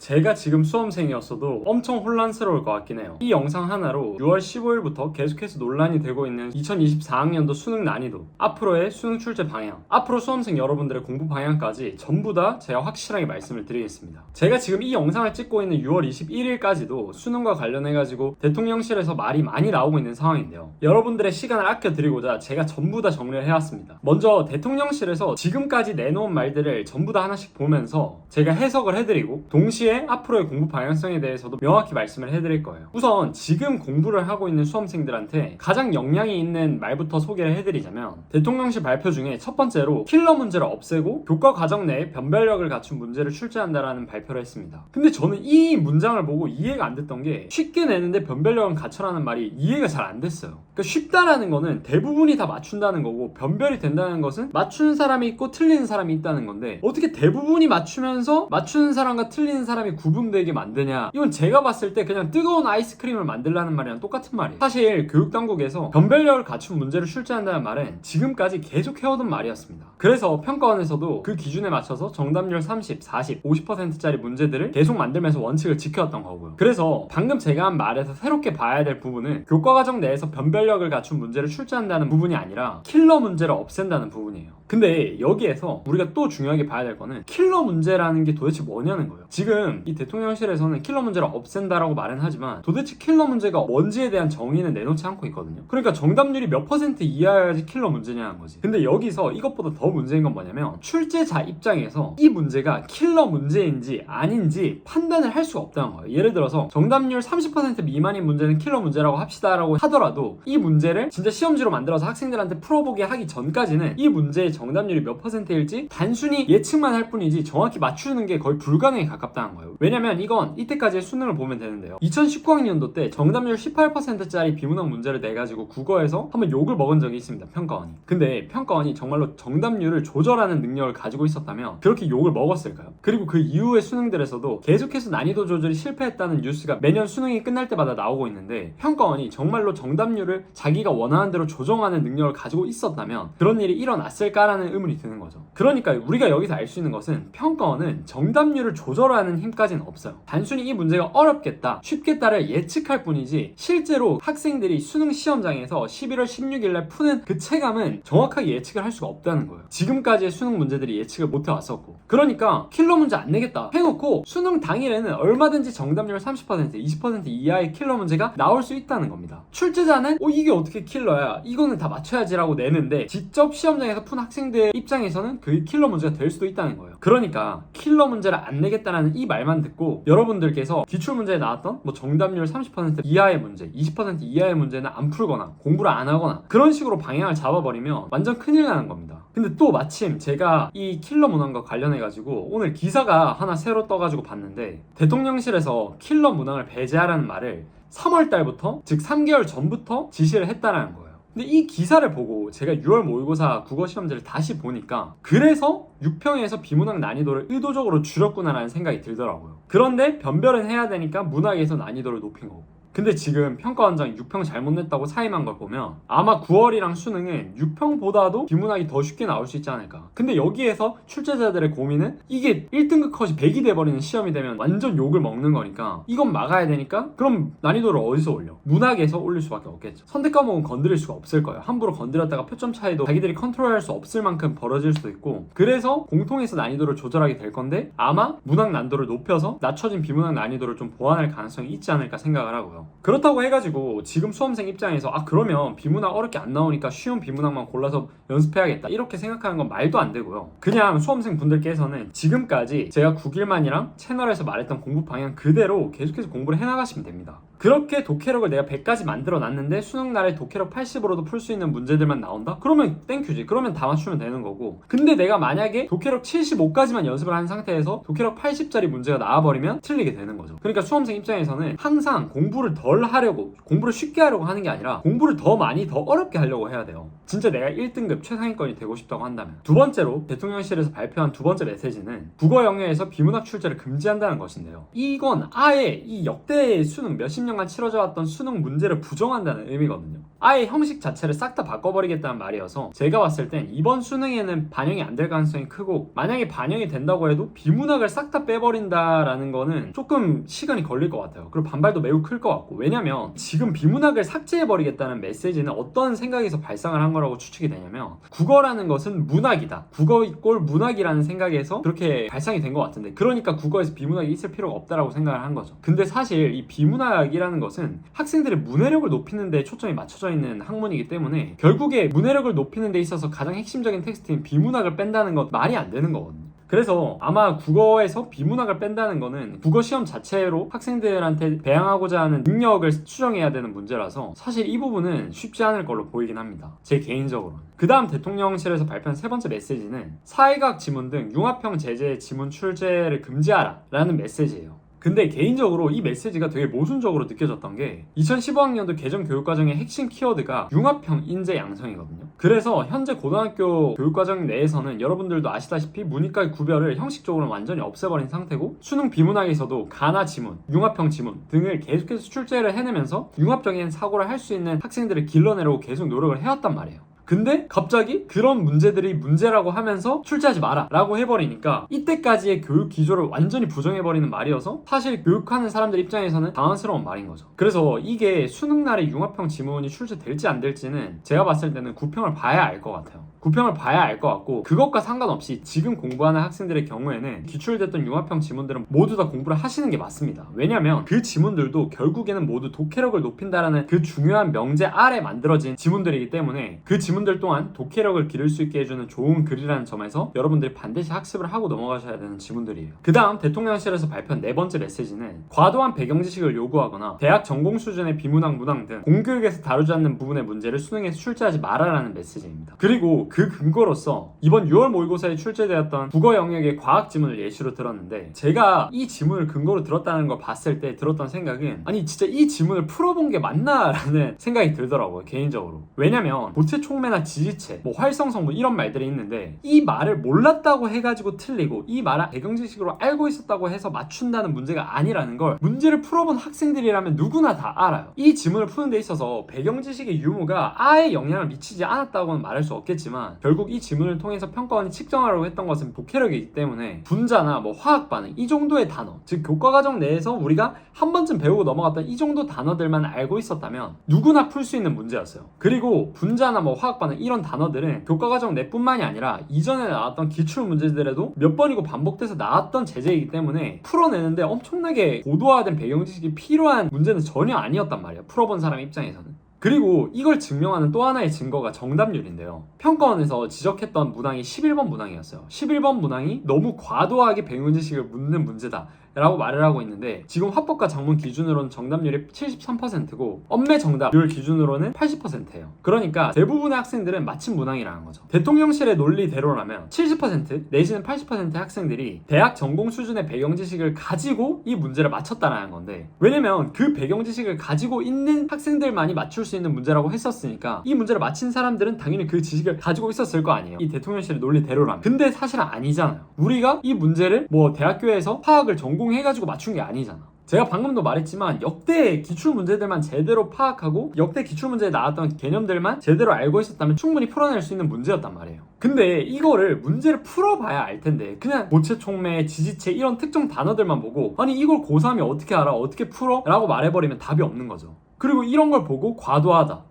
제가 지금 수험생이었어도 엄청 혼란스러울 것 같긴 해요. 이 영상 하나로 6월 15일부터 계속해서 논란이 되고 있는 2024학년도 수능 난이도, 앞으로의 수능 출제 방향, 앞으로 수험생 여러분들의 공부 방향까지 전부 다 제가 확실하게 말씀을 드리겠습니다. 제가 지금 이 영상을 찍고 있는 6월 21일까지도 수능과 관련해가지고 대통령실에서 말이 많이 나오고 있는 상황인데요. 여러분들의 시간을 아껴드리고자 제가 전부 다 정리를 해왔습니다. 먼저 대통령실에서 지금까지 내놓은 말들을 전부 다 하나씩 보면서 제가 해석을 해드리고 동시에 앞으로의 공부 방향성에 대해서도 명확히 말씀을 해드릴 거예요. 우선 지금 공부를 하고 있는 수험생들한테 가장 영향이 있는 말부터 소개를 해드리자면, 대통령실 발표 중에 첫 번째로 킬러 문제를 없애고 교과 과정 내에 변별력을 갖춘 문제를 출제한다라는 발표를 했습니다. 근데 저는 이 문장을 보고 이해가 안 됐던 게, 쉽게 내는데 변별력은 갖춰라는 말이 이해가 잘 안 됐어요. 그러니까 쉽다라는 거는 대부분이 다 맞춘다는 거고, 변별이 된다는 것은 맞추는 사람이 있고 틀리는 사람이 있다는 건데, 어떻게 대부분이 맞추면서 맞추는 사람과 틀리는 사람이 구분되게 만드냐. 이건 제가 봤을 때 그냥 뜨거운 아이스크림을 만들라는 말이랑 똑같은 말이에요. 사실 교육당국에서 변별력을 갖춘 문제를 출제한다는 말은 지금까지 계속 해오던 말이었습니다. 그래서 평가원에서도 그 기준에 맞춰서 정답률 30, 40, 50%짜리 문제들을 계속 만들면서 원칙을 지켜왔던 거고요. 그래서 방금 제가 한 말에서 새롭게 봐야 될 부분은 교과과정 내에서 변별력을 갖춘 문제를 출제한다는 부분이 아니라 킬러 문제를 없앤다는 부분이에요. 근데 여기에서 우리가 또 중요하게 봐야 될 거는 킬러 문제라는 게 도대체 뭐냐는 거예요. 지금 이 대통령실에서는 킬러 문제를 없앤다라고 말은 하지만 도대체 킬러 문제가 뭔지에 대한 정의는 내놓지 않고 있거든요. 그러니까 정답률이 몇 퍼센트 이하여야지 킬러 문제냐는 거지. 근데 여기서 이것보다 더 문제인 건 뭐냐면, 출제자 입장에서 이 문제가 킬러 문제인지 아닌지 판단을 할 수가 없다는 거예요. 예를 들어서 정답률 30% 미만인 문제는 킬러 문제라고 합시다라고 하더라도, 이 문제를 진짜 시험지로 만들어서 학생들한테 풀어보게 하기 전까지는 이 문제의 정답률이 몇 퍼센트일지 단순히 예측만 할 뿐이지 정확히 맞추는 게 거의 불가능에 가깝다는 거예요. 왜냐면 이건 이때까지의 수능을 보면 되는데요. 2019학년도 때 정답률 18%짜리 비문학 문제를 내가지고 국어에서 한번 욕을 먹은 적이 있습니다. 평가원이. 근데 평가원이 정말로 정답률을 조절하는 능력을 가지고 있었다면 그렇게 욕을 먹었을까요? 그리고 그 이후의 수능들에서도 계속해서 난이도 조절이 실패했다는 뉴스가 매년 수능이 끝날 때마다 나오고 있는데, 평가원이 정말로 정답률을 자기가 원하는 대로 조정하는 능력을 가지고 있었다면 그런 일이 일어났을까라는 의문이 드는 거죠. 그러니까 우리가 여기서 알 수 있는 것은, 평가원은 정답률을 조절하는 힘까지는 없어요. 단순히 이 문제가 어렵겠다, 쉽겠다를 예측할 뿐이지 실제로 학생들이 수능 시험장에서 11월 16일날 푸는 그 체감은 정확하게 예측을 할 수가 없다는 거예요. 지금까지의 수능 문제들이 예측을 못 해왔었고, 그러니까 킬러 문제 안 내겠다 해놓고 수능 당일에는 얼마든지 정답률 30%, 20% 이하의 킬러 문제가 나올 수 있다는 겁니다. 출제자는 이게 어떻게 킬러야, 이거는 다 맞춰야지라고 내는데, 직접 시험장에서 푼 학생들 입장에서는 그게 킬러 문제가 될 수도 있다는 거예요. 그러니까 킬러 문제를 안 내겠다라는 이 말만 듣고 여러분들께서 기출문제에 나왔던 정답률 30% 이하의 문제, 20% 이하의 문제는 안 풀거나 공부를 안 하거나 그런 식으로 방향을 잡아버리면 완전 큰일 나는 겁니다. 근데 또 마침 제가 이 킬러 문항과 관련해가지고 오늘 기사가 하나 새로 떠가지고 봤는데, 대통령실에서 킬러 문항을 배제하라는 말을 3월 달부터, 즉 3개월 전부터 지시를 했다라는 거예요. 근데 이 기사를 보고 제가 6월 모의고사 국어 시험지를 다시 보니까, 그래서 6평에서 비문학 난이도를 의도적으로 줄였구나라는 생각이 들더라고요. 그런데 변별은 해야 되니까 문학에서 난이도를 높인 거고, 근데 지금 평가원장이 6평 잘못 냈다고 사임한 걸 보면 아마 9월이랑 수능은 6평보다도 비문학이 더 쉽게 나올 수 있지 않을까. 근데 여기에서 출제자들의 고민은, 이게 1등급 컷이 100이 돼버리는 시험이 되면 완전 욕을 먹는 거니까 이건 막아야 되니까 그럼 난이도를 어디서 올려? 문학에서 올릴 수밖에 없겠죠. 선택 과목은 건드릴 수가 없을 거예요. 함부로 건드렸다가 표점 차이도 자기들이 컨트롤할 수 없을 만큼 벌어질 수도 있고, 그래서 공통에서 난이도를 조절하게 될 건데 아마 문학 난도를 높여서 낮춰진 비문학 난이도를 좀 보완할 가능성이 있지 않을까 생각을 하고요. 그렇다고 해가지고 지금 수험생 입장에서 그러면 비문학 어렵게 안 나오니까 쉬운 비문학만 골라서 연습해야겠다 이렇게 생각하는 건 말도 안 되고요. 그냥 수험생 분들께서는 지금까지 제가 9일만이랑 채널에서 말했던 공부 방향 그대로 계속해서 공부를 해나가시면 됩니다. 그렇게 독해력을 내가 100까지 만들어 놨는데 수능날에 독해력 80으로도 풀 수 있는 문제들만 나온다? 그러면 땡큐지. 그러면 다 맞추면 되는 거고, 근데 내가 만약에 독해력 75까지만 연습을 한 상태에서 독해력 80짜리 문제가 나와버리면 틀리게 되는 거죠. 그러니까 수험생 입장에서는 항상 공부를 덜 하려고, 공부를 쉽게 하려고 하는 게 아니라 공부를 더 많이 더 어렵게 하려고 해야 돼요. 진짜 내가 1등급 최상위권이 되고 싶다고 한다면. 두 번째로 대통령실에서 발표한 두 번째 메시지는 국어 영역에서 비문학 출제를 금지한다는 것인데요. 이건 아예 이 역대 수능 몇십 년간 치러져 왔던 수능 문제를 부정한다는 의미거든요. 아예 형식 자체를 싹 다 바꿔버리겠다는 말이어서 제가 봤을 땐 이번 수능에는 반영이 안 될 가능성이 크고, 만약에 반영이 된다고 해도 비문학을 싹 다 빼버린다라는 거는 조금 시간이 걸릴 것 같아요. 그리고 반발도 매우 클 것 같고, 왜냐면 지금 비문학을 삭제해버리겠다는 메시지는 어떤 생각에서 발상을 한 거라고 추측이 되냐면, 국어라는 것은 문학이다, 국어 이꼴 문학이라는 생각에서 그렇게 발상이 된 것 같은데, 그러니까 국어에서 비문학이 있을 필요가 없다라고 생각을 한 거죠. 근데 사실 이 비문학이라는 것은 학생들의 문해력을 높이는 데 초점이 맞춰져 있는 학문이기 때문에 결국에 문해력을 높이는 데 있어서 가장 핵심적인 텍스트인 비문학을 뺀다는 건 말이 안 되는 거거든요. 그래서 아마 국어에서 비문학을 뺀다는 거는 국어 시험 자체로 학생들한테 배양하고자 하는 능력을 추정해야 되는 문제라서 사실 이 부분은 쉽지 않을 걸로 보이긴 합니다. 제 개인적으로는. 그 다음 대통령실에서 발표한 세 번째 메시지는 사회과학 지문 등 융합형 제재 지문 출제를 금지하라 라는 메시지예요. 근데 개인적으로 이 메시지가 되게 모순적으로 느껴졌던 게, 2015학년도 개정 교육과정의 핵심 키워드가 융합형 인재 양성이거든요. 그래서 현재 고등학교 교육과정 내에서는 여러분들도 아시다시피 문이과의 구별을 형식적으로 완전히 없애버린 상태고, 수능 비문학에서도 가나 지문, 융합형 지문 등을 계속해서 출제를 해내면서 융합적인 사고를 할 수 있는 학생들을 길러내려고 계속 노력을 해왔단 말이에요. 근데 갑자기 그런 문제들이 문제라고 하면서 출제하지 마라 라고 해버리니까 이때까지의 교육 기조를 완전히 부정해버리는 말이어서 사실 교육하는 사람들 입장에서는 당황스러운 말인 거죠. 그래서 이게 수능날에 융합형 지문이 출제될지 안 될지는 제가 봤을 때는 구평을 봐야 알 것 같아요. 구평을 봐야 알 것 같고, 그것과 상관없이 지금 공부하는 학생들의 경우에는 기출됐던 융합형 지문들은 모두 다 공부를 하시는 게 맞습니다. 왜냐면 그 지문들도 결국에는 모두 독해력을 높인다라는 그 중요한 명제 아래 만들어진 지문들이기 때문에 그 지문들 또한 독해력을 기를 수 있게 해주는 좋은 글이라는 점에서 여러분들이 반드시 학습을 하고 넘어가셔야 되는 지문들이에요. 그 다음 대통령실에서 발표한 네 번째 메시지는 과도한 배경지식을 요구하거나 대학 전공 수준의 비문학, 문학 등 공교육에서 다루지 않는 부분의 문제를 수능에서 출제하지 마라라는 메시지입니다. 그리고 그 근거로서 이번 6월 모의고사에 출제되었던 국어 영역의 과학 지문을 예시로 들었는데, 제가 이 지문을 근거로 들었다는 걸 봤을 때 들었던 생각은, 아니 진짜 이 지문을 풀어본 게 맞나? 라는 생각이 들더라고요, 개인적으로. 왜냐면 고체 촉매나 지지체, 활성성분 이런 말들이 있는데, 이 말을 몰랐다고 해가지고 틀리고 이 말을 배경지식으로 알고 있었다고 해서 맞춘다는 문제가 아니라는 걸 문제를 풀어본 학생들이라면 누구나 다 알아요. 이 지문을 푸는 데 있어서 배경지식의 유무가 아예 영향을 미치지 않았다고는 말할 수 없겠지만, 결국 이 지문을 통해서 평가원이 측정하려고 했던 것은 독해력이기 때문에 분자나 화학 반응 이 정도의 단어, 즉 교과과정 내에서 우리가 한 번쯤 배우고 넘어갔던 이 정도 단어들만 알고 있었다면 누구나 풀 수 있는 문제였어요. 그리고 분자나 화학 반응 이런 단어들은 교과과정 내뿐만이 아니라 이전에 나왔던 기출 문제들에도 몇 번이고 반복돼서 나왔던 제재이기 때문에 풀어내는데 엄청나게 고도화된 배경지식이 필요한 문제는 전혀 아니었단 말이에요, 풀어본 사람 입장에서는. 그리고 이걸 증명하는 또 하나의 증거가 정답률인데요. 평가원에서 지적했던 문항이 11번 문항이었어요. 11번 문항이 너무 과도하게 배경지식을 묻는 문제다 라고 말을 하고 있는데, 지금 화법과 작문 기준으로는 정답률이 73%고 엄매 정답률 기준으로는 80%예요. 그러니까 대부분의 학생들은 맞힌 문항이라는 거죠. 대통령실의 논리대로라면 70% 내지는 80%의 학생들이 대학 전공 수준의 배경지식을 가지고 이 문제를 맞췄다라는 건데, 왜냐면 그 배경지식을 가지고 있는 학생들만이 맞출 수 있는 문제라고 했었으니까 이 문제를 맞힌 사람들은 당연히 그 지식을 가지고 있었을 거 아니에요, 이 대통령실의 논리대로라면. 근데 사실은 아니잖아요. 우리가 이 문제를 대학교에서 화학을 전공해가지고 맞춘 게 아니잖아. 제가 방금도 말했지만 역대 기출 문제들만 제대로 파악하고 역대 기출 문제에 나왔던 개념들만 제대로 알고 있었다면 충분히 풀어낼 수 있는 문제였단 말이에요. 근데 이거를 문제를 풀어봐야 알 텐데 그냥 고체 촉매, 지지체 이런 특정 단어들만 보고 아니 이걸 고3이 어떻게 알아? 어떻게 풀어? 라고 말해버리면 답이 없는 거죠. 그리고 이런 걸 보고 과도하다,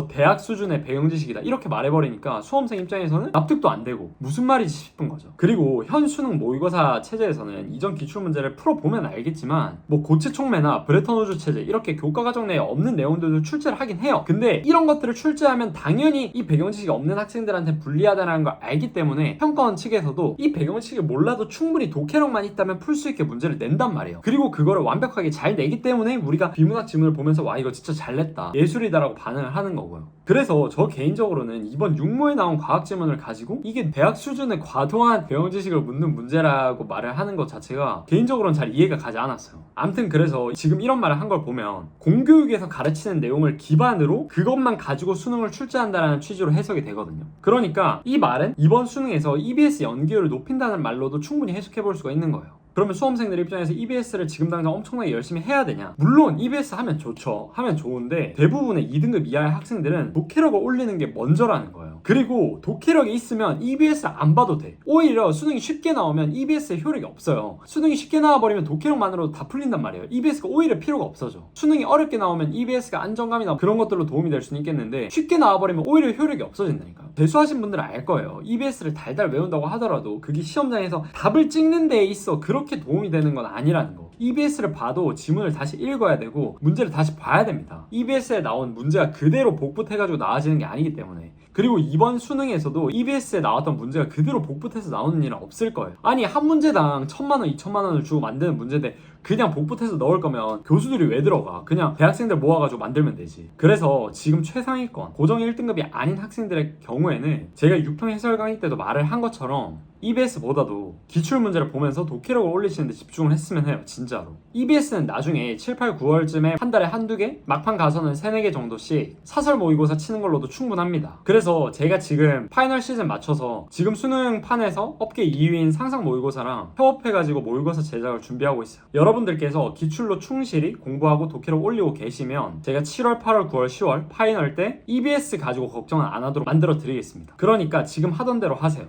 대학 수준의 배경지식이다 이렇게 말해버리니까 수험생 입장에서는 납득도 안 되고 무슨 말이지 싶은 거죠. 그리고 현 수능 모의고사 체제에서는 이전 기출문제를 풀어보면 알겠지만 고체 촉매나 브레턴 우주 체제 이렇게 교과과정 내에 없는 내용들도 출제를 하긴 해요. 근데 이런 것들을 출제하면 당연히 이 배경지식이 없는 학생들한테 불리하다는 걸 알기 때문에 평가원 측에서도 이 배경지식을 몰라도 충분히 독해력만 있다면 풀 수 있게 문제를 낸단 말이에요. 그리고 그거를 완벽하게 잘 내기 때문에 우리가 비문학 지문을 보면서 와 이거 진짜 잘 냈다, 예술이다라고 반응을 하는 거고요. 그래서 저 개인적으로는 이번 육모에 나온 과학지문을 가지고 이게 대학 수준의 과도한 배경지식을 묻는 문제라고 말을 하는 것 자체가 개인적으로는 잘 이해가 가지 않았어요. 아무튼 그래서 지금 이런 말을 한 걸 보면 공교육에서 가르치는 내용을 기반으로 그것만 가지고 수능을 출제한다는 취지로 해석이 되거든요. 그러니까 이 말은 이번 수능에서 EBS 연기율을 높인다는 말로도 충분히 해석해 볼 수가 있는 거예요. 그러면 수험생들 입장에서 EBS를 지금 당장 엄청나게 열심히 해야 되냐? 물론 EBS 하면 좋죠. 하면 좋은데 대부분의 2등급 이하의 학생들은 독해력을 올리는 게 먼저라는 거예요. 그리고 독해력이 있으면 EBS 안 봐도 돼. 오히려 수능이 쉽게 나오면 EBS의 효력이 없어요. 수능이 쉽게 나와버리면 독해력만으로도 다 풀린단 말이에요. EBS가 오히려 필요가 없어져. 수능이 어렵게 나오면 EBS가 안정감이나 그런 것들로 도움이 될 수는 있겠는데 쉽게 나와버리면 오히려 효력이 없어진다니까. 재수하신 분들은 알 거예요. EBS를 달달 외운다고 하더라도 그게 시험장에서 답을 찍는 데에 있어 그렇게 도움이 되는 건 아니라는 거. EBS를 봐도 지문을 다시 읽어야 되고 문제를 다시 봐야 됩니다. EBS에 나온 문제가 그대로 복붙해가지고 나와지는 게 아니기 때문에. 그리고 이번 수능에서도 EBS에 나왔던 문제가 그대로 복붙해서 나오는 일은 없을 거예요. 아니 한 문제당 1,000만원, 2,000만원을 주고 만드는 문제인데 그냥 복붙해서 넣을 거면 교수들이 왜 들어가? 그냥 대학생들 모아가지고 만들면 되지. 그래서 지금 최상위권 고정 1등급이 아닌 학생들의 경우에는 제가 6평 해설 강의 때도 말을 한 것처럼 EBS보다도 기출문제를 보면서 독해력을 올리시는 데 집중을 했으면 해요. 진짜로. EBS는 나중에 7, 8, 9월쯤에 한 달에 한두 개? 막판 가서는 3, 4개 정도씩 사설 모의고사 치는 걸로도 충분합니다. 그래서 제가 지금 파이널 시즌 맞춰서 지금 수능판에서 업계 2위인 상상 모의고사랑 협업해가지고 모의고사 제작을 준비하고 있어요. 여러분들께서 기출로 충실히 공부하고 독해력 올리고 계시면 제가 7월, 8월, 9월, 10월 파이널 때 EBS 가지고 걱정을 안 하도록 만들어 드리겠습니다. 그러니까 지금 하던 대로 하세요.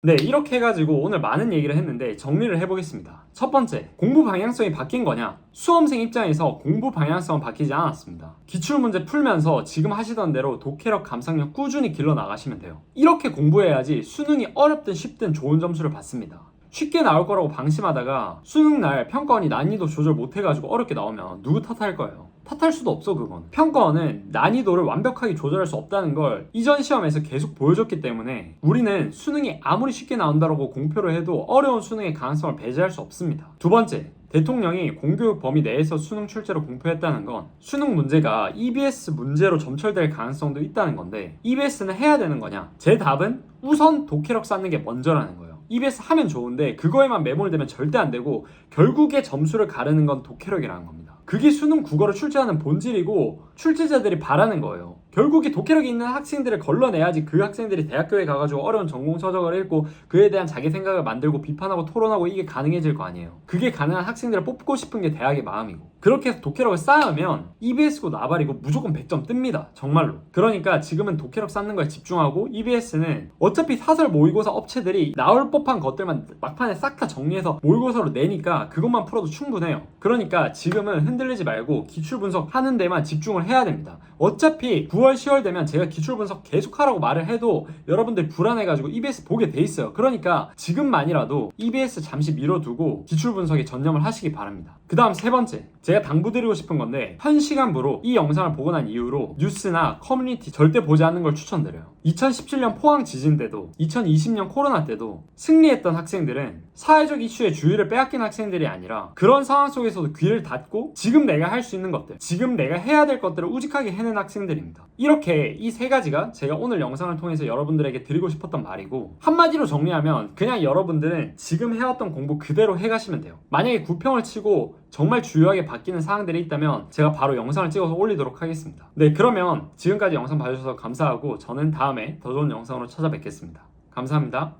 네, 이렇게 해가지고 오늘 많은 얘기를 했는데 정리를 해보겠습니다. 첫 번째, 공부 방향성이 바뀐 거냐? 수험생 입장에서 공부 방향성은 바뀌지 않았습니다. 기출문제 풀면서 지금 하시던 대로 독해력, 감상력 꾸준히 길러 나가시면 돼요. 이렇게 공부해야지 수능이 어렵든 쉽든 좋은 점수를 받습니다. 쉽게 나올 거라고 방심하다가 수능날 평가원이 난이도 조절 못해가지고 어렵게 나오면 누구 탓할 거예요? 탓할 수도 없어. 그건 평가원은 난이도를 완벽하게 조절할 수 없다는 걸 이전 시험에서 계속 보여줬기 때문에 우리는 수능이 아무리 쉽게 나온다고 공표를 해도 어려운 수능의 가능성을 배제할 수 없습니다. 두 번째, 대통령이 공교육 범위 내에서 수능 출제를 공표했다는 건 수능 문제가 EBS 문제로 점철될 가능성도 있다는 건데 EBS는 해야 되는 거냐? 제 답은 우선 독해력 쌓는 게 먼저라는 거예요. EBS 하면 좋은데 그거에만 매몰되면 절대 안 되고 결국에 점수를 가르는 건 독해력이라는 겁니다. 그게 수능 국어를 출제하는 본질이고 출제자들이 바라는 거예요. 결국에 독해력이 있는 학생들을 걸러내야지 그 학생들이 대학교에 가가지고 어려운 전공 서적을 읽고 그에 대한 자기 생각을 만들고 비판하고 토론하고 이게 가능해질 거 아니에요. 그게 가능한 학생들을 뽑고 싶은 게 대학의 마음이고 그렇게 해서 독해력을 쌓으면 EBS고 나발이고 무조건 100점 뜹니다. 정말로. 그러니까 지금은 독해력 쌓는 거에 집중하고 EBS는 어차피 사설 모의고사 업체들이 나올 법한 것들만 막판에 싹 다 정리해서 모의고사로 내니까 그것만 풀어도 충분해요. 그러니까 지금은 흔들리지 말고 기출 분석 하는 데만 집중을 해야 됩니다. 어차피 9월, 10월 되면 제가 기출 분석 계속 하라고 말을 해도 여러분들 불안해가지고 EBS 보게 돼 있어요. 그러니까 지금만이라도 EBS 잠시 미뤄두고 기출 분석에 전념을 하시기 바랍니다. 그 다음 세 번째, 제가 당부드리고 싶은 건데 현 시간부로 이 영상을 보고 난 이후로 뉴스나 커뮤니티 절대 보지 않는 걸 추천드려요. 2017년 포항 지진 때도 2020년 코로나 때도 승리했던 학생들은 사회적 이슈의 주의를 빼앗긴 학생들이 아니라 그런 상황 속에서도 귀를 닫고 지금 내가 할 수 있는 것들, 지금 내가 해야 될 것들을 우직하게 해낸 학생들입니다. 이렇게 이 세 가지가 제가 오늘 영상을 통해서 여러분들에게 드리고 싶었던 말이고 한마디로 정리하면 그냥 여러분들은 지금 해왔던 공부 그대로 해가시면 돼요. 만약에 9평을 치고 정말 주요하게 바뀌는 사항들이 있다면 제가 바로 영상을 찍어서 올리도록 하겠습니다. 네, 그러면 지금까지 영상 봐주셔서 감사하고 저는 다음에 더 좋은 영상으로 찾아뵙겠습니다. 감사합니다.